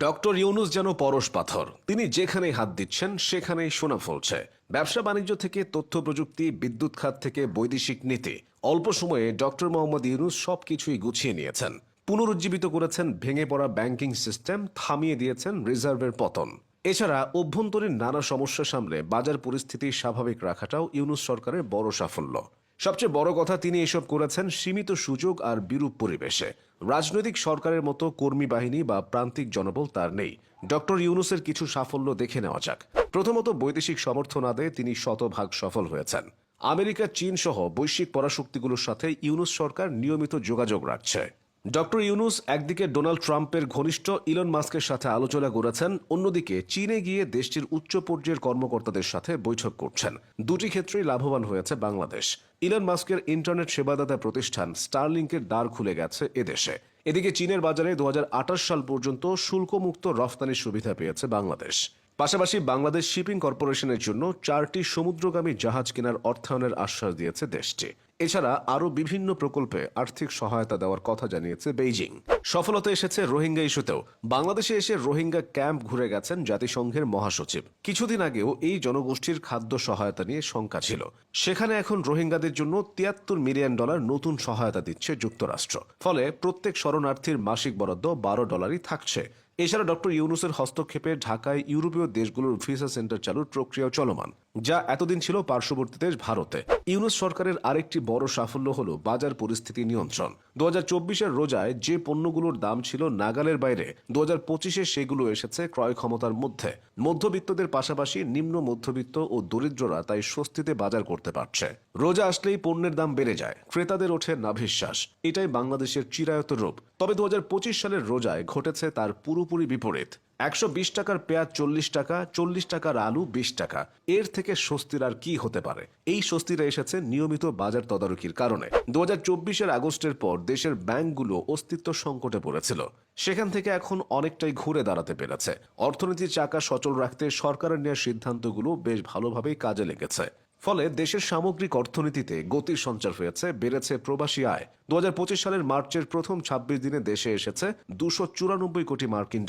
Doctor Yunus যেন পরশ পাথর। তিনি যেখানেই হাত দিচ্ছেন সেখানেই সোনা ফলছে। ব্যবসা বাণিজ্য থেকে তথ্য প্রযুক্তি, বিদ্যুৎ খাত থেকে বৈদেশিক নীতি, অল্প সময়ে ডক্টর মোহাম্মদ ইউনুস সবকিছুই গুছিয়ে নিয়েছেন। পুনরুজ্জীবিত করেছেন ভেঙে পড়া ব্যাংকিং সিস্টেম, থামিয়ে দিয়েছেন রিজার্ভের পতন। এছাড়া অভ্যন্তরীণ নানা সমস্যা সামলে বাজার পরিস্থিতি স্বাভাবিক রাখাটাও ইউনুস সরকারের বড় সাফল্য। সবচেয়ে বড় কথা, তিনি এসব করেছেন সীমিত সুযোগ আর বিরূপ পরিবেশে। রাজনৈতিক সরকারের মতো কর্মী বাহিনী বা প্রান্তিক জনবল তার নেই। ডক্টর ইউনুসের কিছু সাফল্য দেখে নেওয়া যাক। প্রথমত, বৈদেশিক সমর্থন আদায়ে তিনি শতভাগ সফল হয়েছেন। আমেরিকা, চীন সহ বৈশ্বিক পরাশক্তিগুলোর সাথে ইউনুস সরকার নিয়মিত যোগাযোগ রাখছে। ডক্টর ইউনুস একদিকে ডোনাল্ড ট্রাম্পের ঘনিষ্ঠ ইলন মাস্কের সাথে আলোচনা করেছেন, অন্যদিকে চীনে গিয়ে দেশটির উচ্চ পর্যায়ের কর্মকর্তাদের সাথে বৈঠক করছেন। দুটি ক্ষেত্রেই লাভবান হয়েছে বাংলাদেশ। ইলন মাস্কের ইন্টারনেট সেবাদাতা প্রতিষ্ঠান স্টারলিংকের দ্বার খুলে গেছে এদেশে। এদিকে চীনের বাজারে 2028 সাল পর্যন্ত শুল্কমুক্ত রফতানির সুবিধা পেয়েছে বাংলাদেশ। পাশাপাশি বাংলাদেশ শিপিং কর্পোরেশনের জন্য 4টি সমুদ্রগামী জাহাজ কেনার অর্থায়নের আশ্বাস দিয়েছে দেশটি। এছাড়া আরও বিভিন্ন প্রকল্পে আর্থিক সহায়তা দেওয়ার কথা জানিয়েছে বেইজিং। সফলতা এসেছে রোহিঙ্গা ইস্যুতেও। বাংলাদেশে এসে রোহিঙ্গা ক্যাম্প ঘুরে গেছেন জাতিসংঘের মহাসচিব। কিছুদিন আগেও এই জনগোষ্ঠীর খাদ্য সহায়তা নিয়ে শঙ্কা ছিল। সেখানে এখন রোহিঙ্গাদের জন্য $73 মিলিয়ন নতুন সহায়তা দিচ্ছে যুক্তরাষ্ট্র। ফলে প্রত্যেক শরণার্থীর মাসিক বরাদ্দ $12 থাকছে। এছাড়া ডক্টর ইউনুসের হস্তক্ষেপে ঢাকায় ইউরোপীয় দেশগুলোর ভিসা সেন্টার চালুর প্রক্রিয়াও চলমান, যা এতদিন ছিল পার্শ্ববর্তী দেশ ভারতে। ইউনুস সরকারের আরেকটি বড় সাফল্য হলো বাজার পরিস্থিতি নিয়ন্ত্রণ। 2024-এর রোজায় যে পণ্যগুলোর দাম ছিল নাগালের বাইরে, 2025-এ সেগুলো এসেছে ক্রয় ক্ষমতার মধ্যে। মধ্যবিত্তদের পাশাপাশি নিম্ন মধ্যবিত্ত ও দরিদ্ররা তাই স্বস্তিতে বাজার করতে পারছে। রোজা আসলেই পণ্যের দাম বেড়ে যায়, ক্রেতাদের ওঠে নাভিশ্বাস। এটাই বাংলাদেশের চিরায়ত রূপ। তবে 2025 সালের রোজায় ঘটেছে তার পুরোপুরি বিপরীত। 120 টাকার পেঁয়াজ 40 টাকা, 40 টাকার আলু 20 টাকা। এর থেকে স্বস্তির আর কি হতে পারে? এই স্বস্তিটা এসেছে নিয়মিত বাজার তদারকির কারণে। 2024-এর আগস্টের পর দেশের ব্যাংকগুলো অস্তিত্ব সংকটে পড়েছিল। সেখান থেকে এখন অনেকটাই ঘুরে দাঁড়াতে পেরেছে। অর্থনীতির চাকা সচল রাখতে সরকারের নেওয়া সিদ্ধান্তগুলো বেশ ভালোভাবেই কাজে লেগেছে। ফলে দেশের সামগ্রিক অর্থনীতিতে গতির সঞ্চার হয়েছে, বেড়েছে প্রবাসী আয়। 2025 সালের মার্চের প্রথম 26 দিনে দেশে এসেছে $294 কোটি মার্কিন।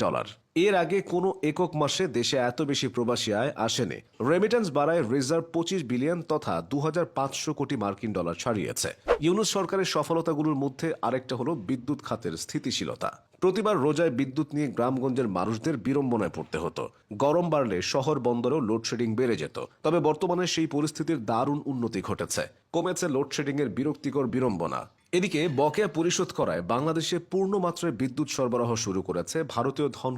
এর আগে কোনো একক মাসে দেশে এত বেশি প্রবাসী আয় আসেনি। রেমিটেন্স বাড়ায় রিজার্ভ 25 বিলিয়ন তথা $2500 কোটি মার্কিন ছাড়িয়েছে। ইউনুস সরকারের সফলতাগুলোর মধ্যে আরেকটা হলো বিদ্যুৎ খাতের স্থিতিশীলতা। প্রতিবার রোজায় বিদ্যুৎ নিয়ে গ্রামগঞ্জের মানুষদের বিড়ম্বনায় পড়তে হতো। গরম বাড়লে শহর বন্দরেও লোডশেডিং বেড়ে যেত। তবে বর্তমানে সেই পরিস্থিতির দারুণ উন্নতি ঘটেছে। কমেছে লোডশেডিং এর বিরক্তিকর বিড়ম্বনা। এদিকে বকেয়া পরিশোধ করায় বাংলাদেশে পূর্ণ মাত্রায় বিদ্যুৎ সরবরাহ শুরু করেছে ভারতীয় ধন